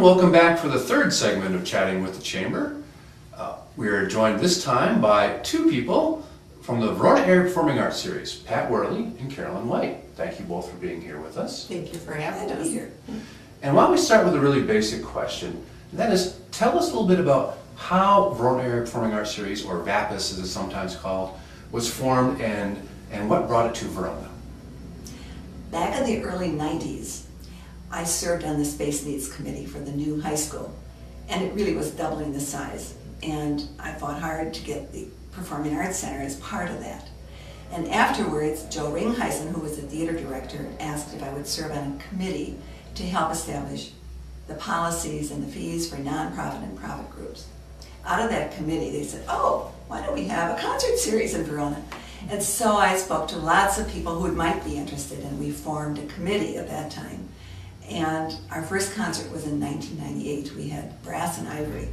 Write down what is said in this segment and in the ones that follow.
welcome back for the third segment of Chatting with the Chamber. We are joined this time by two people from the Verona Area Performing Arts Series, Pat Wherley and Carolyn White. Thank you both for being here with us. Thank you for having us here. And why don't we start with a really basic question, and that is, tell us a little bit about how Verona Area Performing Arts Series, or VAPAS as it's sometimes called, was formed and what brought it to Verona. Back in the early 90s, I served on the Space Needs Committee for the new high school, and it really was doubling the size. And I fought hard to get the Performing Arts Center as part of that. And afterwards, Joe Ringheisen, who was the theater director, asked if I would serve on a committee to help establish the policies and the fees for nonprofit and profit groups. Out of that committee, they said, oh, why don't we have a concert series in Verona? And so I spoke to lots of people who might be interested, and we formed a committee at that time. And our first concert was in 1998. We had Brass and Ivory,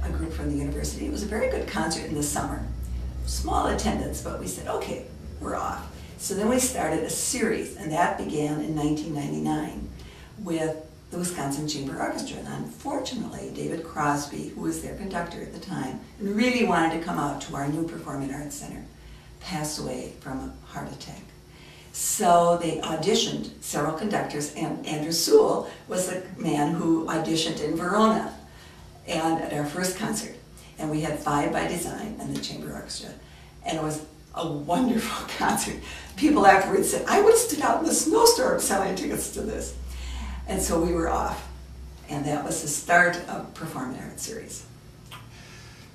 a group from the university. It was a very good concert in the summer. Small attendance, but we said, okay, we're off. So then we started a series, and that began in 1999 with the Wisconsin Chamber Orchestra. And unfortunately, David Crosby, who was their conductor at the time, and really wanted to come out to our new Performing Arts Center, passed away from a heart attack. So they auditioned several conductors, and Andrew Sewell was the man who auditioned in Verona and at our first concert. And we had 5 by design and the Chamber Orchestra. And it was a wonderful concert. People afterwards said, I would have stood out in the snowstorm selling tickets to this. And so we were off. And that was the start of Performing Arts Series.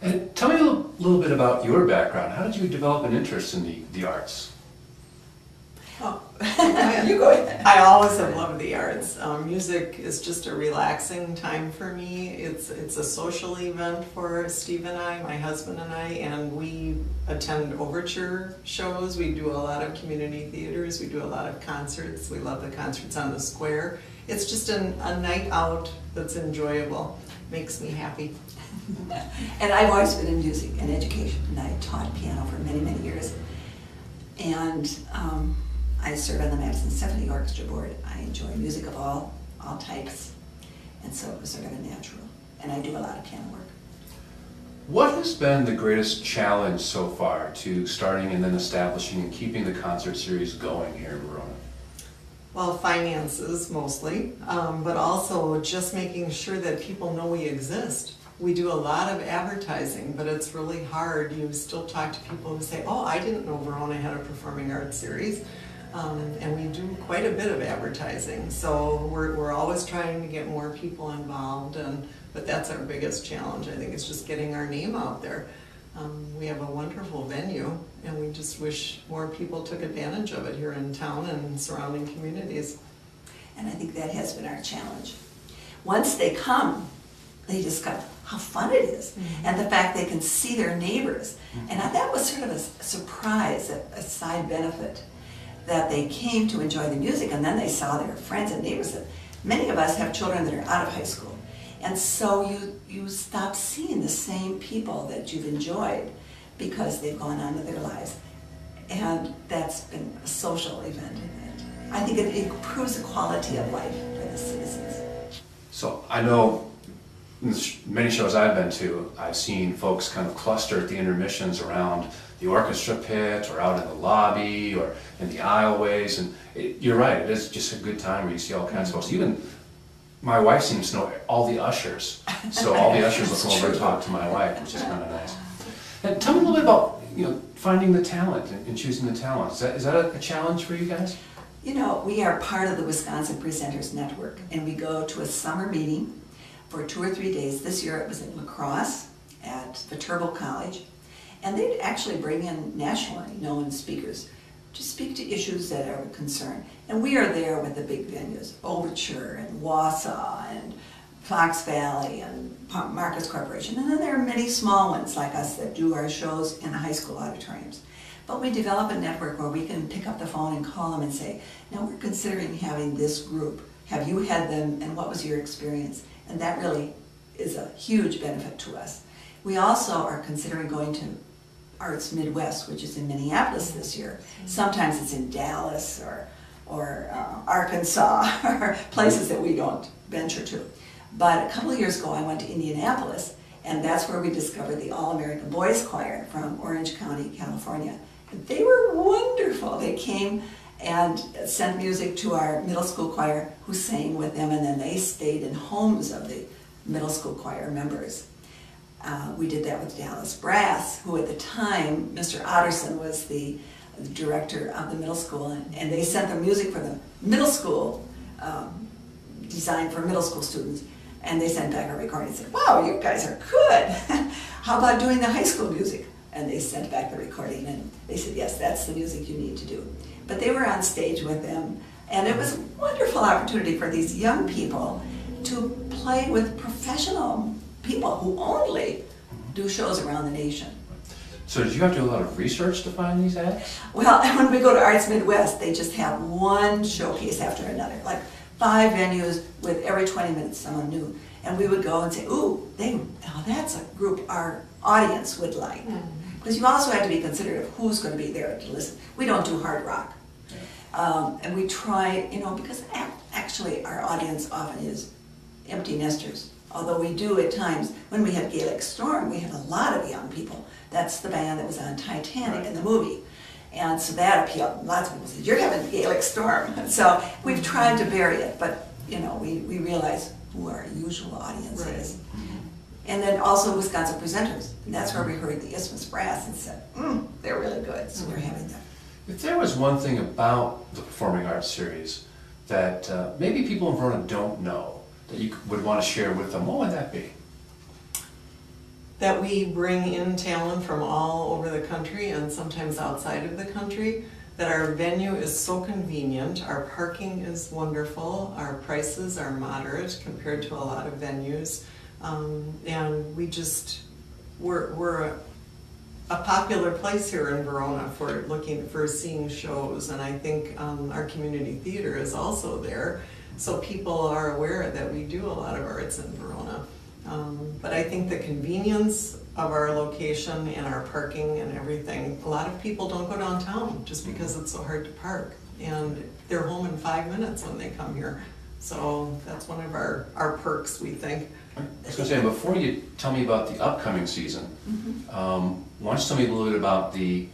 And tell me a little bit about your background. How did you develop an interest in the arts? Oh, you go ahead. I always have loved the arts. Music is just a relaxing time for me. It's a social event for Steve and I, my husband and I, and we attend overture shows. We do a lot of community theaters. We do a lot of concerts. We love the concerts on the square. It's just a night out that's enjoyable. Makes me happy. And I've always been in music and education, and I taught piano for many, many years. And I serve on the Madison Symphony Orchestra Board. I enjoy music of all types, and so it was sort of a natural. And I do a lot of piano work. What has been the greatest challenge so far to starting and then establishing and keeping the concert series going here in Verona? Well, finances mostly, but also just making sure that people know we exist. We do a lot of advertising, but it's really hard. You still talk to people who say, oh, I didn't know Verona had a performing arts series. And we do quite a bit of advertising. So we're always trying to get more people involved, but that's our biggest challenge. I think it's just getting our name out there. We have a wonderful venue, and we just wish more people took advantage of it here in town and surrounding communities. And I think that has been our challenge. Once they come, they discover how fun it is, and the fact they can see their neighbors. And that was sort of a surprise, a side benefit, that they came to enjoy the music, and then they saw their friends and neighbors. Many of us have children that are out of high school, and so you stop seeing the same people that you've enjoyed because they've gone on with their lives. And that's been a social event. I think it improves the quality of life for the citizens. So I know in many shows I've been to, I've seen folks kind of cluster at the intermissions around the orchestra pit or out in the lobby or in the aisleways, and you're right, it is just a good time where you see all kinds of folks. Even my wife seems to know all the ushers, so all the ushers will come over and talk to my wife, which is kind of nice. And tell me a little bit about finding the talent and choosing the talent. Is that a challenge for you guys? We are part of the Wisconsin Presenters Network, and we go to a summer meeting for 2 or 3 days. This year it was in La Crosse at Viterbo College. And they'd actually bring in nationally known speakers to speak to issues that are of concern. And we are there with the big venues, Overture and Wausau and Fox Valley and Marcus Corporation. And then there are many small ones like us that do our shows in the high school auditoriums. But we develop a network where we can pick up the phone and call them and say, now we're considering having this group. Have you had them, and what was your experience? And that really is a huge benefit to us. We also are considering going to Arts Midwest, which is in Minneapolis this year. Sometimes it's in Dallas or Arkansas, or places that we don't venture to. But a couple of years ago, I went to Indianapolis, and that's where we discovered the All-American Boys Choir from Orange County, California. And they were wonderful. They came and sent music to our middle school choir, who sang with them, and then they stayed in homes of the middle school choir members. We did that with Dallas Brass, who at the time, Mr. Otterson was the director of the middle school, and they sent the music for the middle school, designed for middle school students, and they sent back a recording and said, wow, you guys are good. How about doing the high school music? And they sent back the recording, and they said, yes, that's the music you need to do. But they were on stage with them, and it was a wonderful opportunity for these young people to play with professional people who only do shows around the nation. So did you have to do a lot of research to find these acts? Well, when we go to Arts Midwest, they just have one showcase after another, like 5 venues with every 20 minutes someone new. And we would go and say, ooh, that's a group our audience would like. Because you also have to be considerate of who's going to be there to listen. We don't do hard rock. And we try, because actually our audience often is empty nesters. Although we do at times, when we had Gaelic Storm, we had a lot of young people. That's the band that was on Titanic in the movie. And so that appealed. Lots of people said, you're having Gaelic Storm. And so we've tried to vary it, but we realize who our usual audience is. And then also Wisconsin presenters. And that's where we heard the Isthmus Brass and said, they're really good, so we're having them. If there was one thing about the Performing Arts Series that maybe people in Verona don't know, that you would want to share with them, what would that be? That we bring in talent from all over the country and sometimes outside of the country, that our venue is so convenient, our parking is wonderful, our prices are moderate compared to a lot of venues, and we're a popular place here in Verona for seeing shows, and I think our community theater is also there, so people are aware that we do a lot of arts in Verona. But I think the convenience of our location and our parking and everything, a lot of people don't go downtown just because it's so hard to park, and they're home in 5 minutes when they come here. So that's one of our perks, we think. I was going to say, before you tell me about the upcoming season, why don't you tell me a little bit about the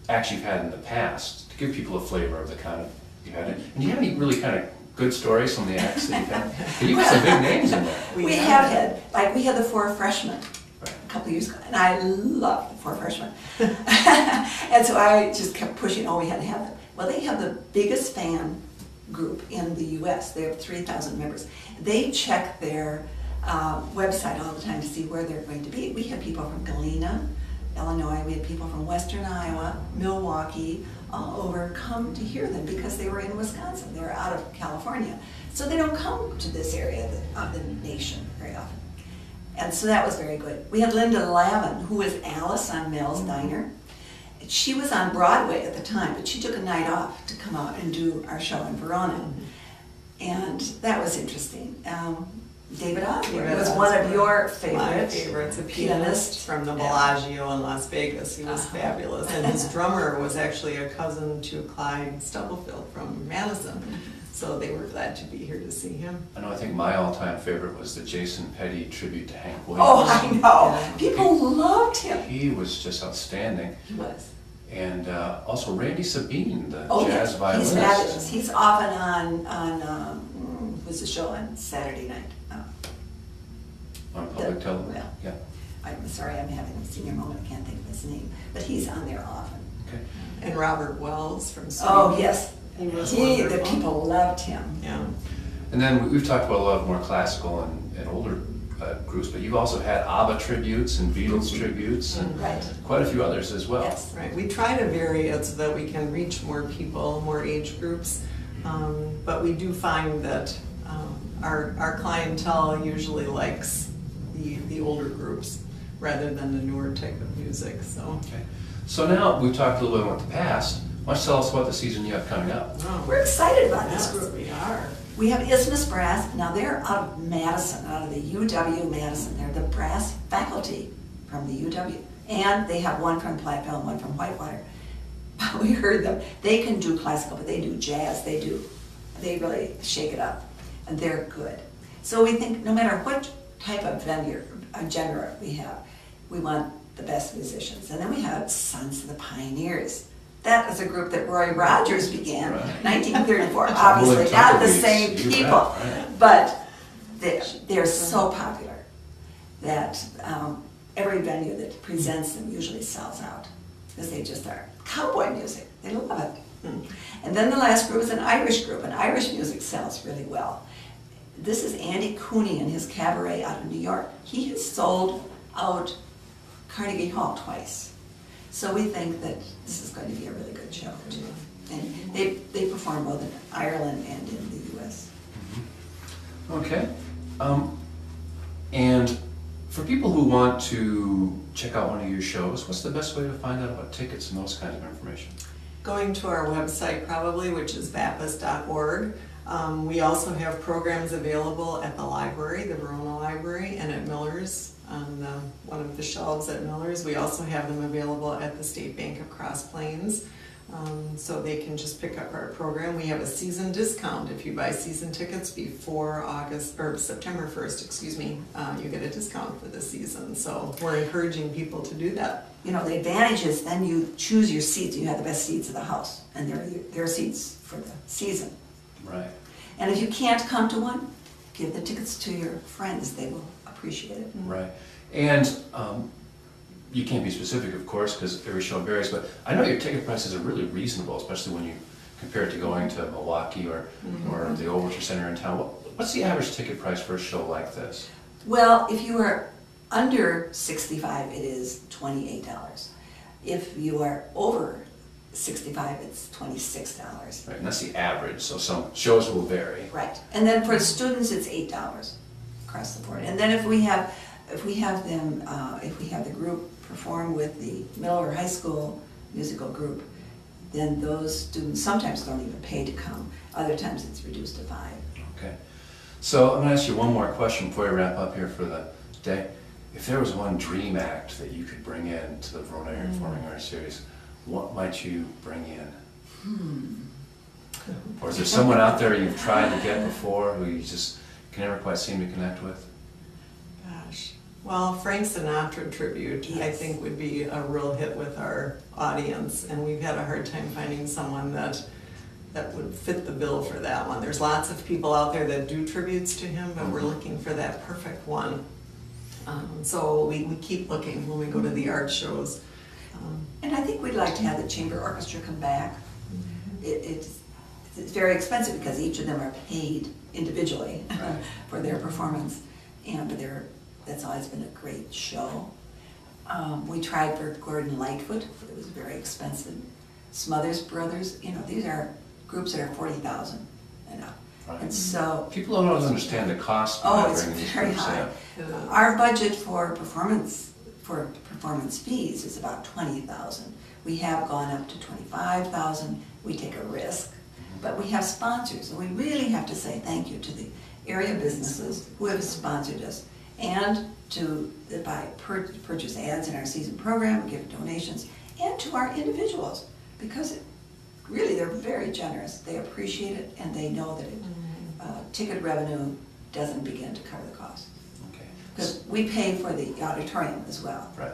acts you've had in the past, to give people a flavor of the kind of you had. And do you have any really kind of good stories from the acts that you've had? You've got some big names in there. We have had, like we had the 4 freshmen a couple of years ago, and I loved the 4 freshmen. And so I just kept pushing, we had to have them. Well, they have the biggest fan group in the US. They have 3,000 members. They check their website all the time to see where they're going to be. We had people from Galena, Illinois, we had people from Western Iowa, Milwaukee, all over come to hear them because they were in Wisconsin. They were out of California. So they don't come to this area of the nation very often. And so that was very good. We had Linda Lavin, who was Alice on Mel's Diner. She was on Broadway at the time, but she took a night off to come out and do our show in Verona. And that was interesting. David Osborne was one of your favorites. My favorites, a pianist from the Bellagio in Las Vegas. He was fabulous. And his drummer was actually a cousin to Clyde Stubblefield from Madison. So they were glad to be here to see him. I think my all-time favorite was the Jason Petty tribute to Hank Williams. Oh, I know. People loved him. He was just outstanding. He was. And also Randy Sabine, the jazz jazz violinist. He's fabulous. He's often on what's the show on Saturday night? On public television? Well, yeah. I'm sorry, I'm having a senior moment. I can't think of his name. But he's on there often. Okay. And Robert Wells from Sweden. Oh, yes. He was The people loved him. Yeah. And then we've talked about a lot of more classical and older groups, but you've also had ABBA tributes and Beatles tributes and quite a few others as well. Yes. Right. We try to vary it so that we can reach more people, more age groups, but we do find that our clientele usually likes the older groups rather than the newer type of music. So now we've talked a little bit about the past. Why don't you tell us about the season you have coming up? Oh, we're excited about this group. We are. We have Isthmus Brass. Now they're out of Madison, out of the UW Madison. They're the brass faculty from the UW. And they have one from Platteville and one from Whitewater. But we heard them. They can do classical, but they do jazz. They really shake it up. And they're good. So we think no matter what type of venue, genre we have, we want the best musicians. And then we have Sons of the Pioneers. That is a group that Roy Rogers began in 1934. Obviously not the same people, but they're so popular that every venue that presents them usually sells out because they just are cowboy music. They love it. And then the last group is an Irish group, and Irish music sells really well. This is Andy Cooney and his cabaret out of New York. He has sold out Carnegie Hall twice. So we think that this is going to be a really good show too. And they perform both in Ireland and in the US. Okay. And for people who want to check out one of your shows, what's the best way to find out about tickets and those kinds of information? Going to our website probably, which is vapas.org. We also have programs available at the library, the Verona Library, and at Miller's, on one of the shelves at Miller's. We also have them available at the State Bank of Cross Plains, so they can just pick up our program. We have a season discount. If you buy season tickets before September 1st, excuse me, you get a discount for the season. So we're encouraging people to do that. You know, the advantage is then you choose your seats. You have the best seats of the house, and they're seats for the season. Right. And if you can't come to one, give the tickets to your friends. They will appreciate it. Right. And you can't be specific, of course, because every show varies, but I know your ticket prices are really reasonable, especially when you compare it to going to Milwaukee or the Overture Center in town. What's the average ticket price for a show like this? Well, if you are under 65, it is $28. If you are over 65, it's $26. Right, and that's the average, so some shows will vary. Right, and then for students, it's $8 across the board. And then if we have the group perform with the Miller High School musical group, then those students sometimes don't even pay to come. Other times it's reduced to $5. Okay, so I'm going to ask you one more question before we wrap up here for the day. If there was one dream act that you could bring in to the Verona Area Performing Arts Series, what might you bring in? Or is there someone out there you've tried to get before who you just can never quite seem to connect with? Gosh. Well, Frank Sinatra tribute, Yes. I think, would be a real hit with our audience, and we've had a hard time finding someone that would fit the bill for that one. There's lots of people out there that do tributes to him, but we're looking for that perfect one. So we keep looking when we go to the art shows. And I think we'd like to have the chamber orchestra come back. It's very expensive because each of them are paid individually for their performance, but that's always been a great show. We tried for Gordon Lightfoot, but it was very expensive. Smothers Brothers, these are groups that are 40,000 and up. Right. And so people don't always understand the cost. it's very high. Our budget for performance fees is about $20,000. We have gone up to $25,000. We take a risk, but we have sponsors, and we really have to say thank you to the area businesses who have sponsored us, and to purchase ads in our season program, give donations, and to our individuals, because really they're very generous. They appreciate it, and they know that ticket revenue doesn't begin to cover the cost. Okay. Because we pay for the auditorium as well. Right.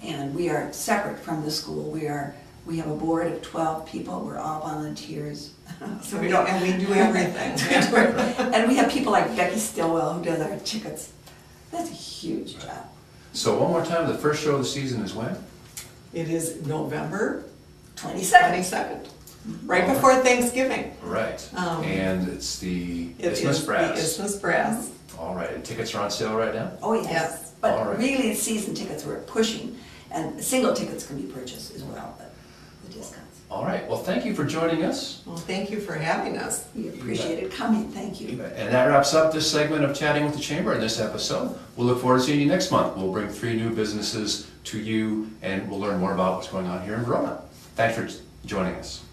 And we are separate from the school. We have a board of 12 people. We're all volunteers. So we do everything. And we have people like Becky Stillwell who does our tickets. That's a huge job. So one more time, the first show of the season is when? It is November 22nd. Right before Thanksgiving. Right. And it's the It Isthmus is Brass. the Isthmus Brass. All right, and tickets are on sale right now? Oh, yes. Yes. But All right. really, season tickets we're pushing, and single tickets can be purchased as well, but the discounts. All right, well, thank you for joining us. Well, thank you for having us. We appreciate it coming. Thank you. And that wraps up this segment of Chatting with the Chamber in this episode. We'll look forward to seeing you next month. We'll bring 3 new businesses to you, and we'll learn more about what's going on here in Verona. Thanks for joining us.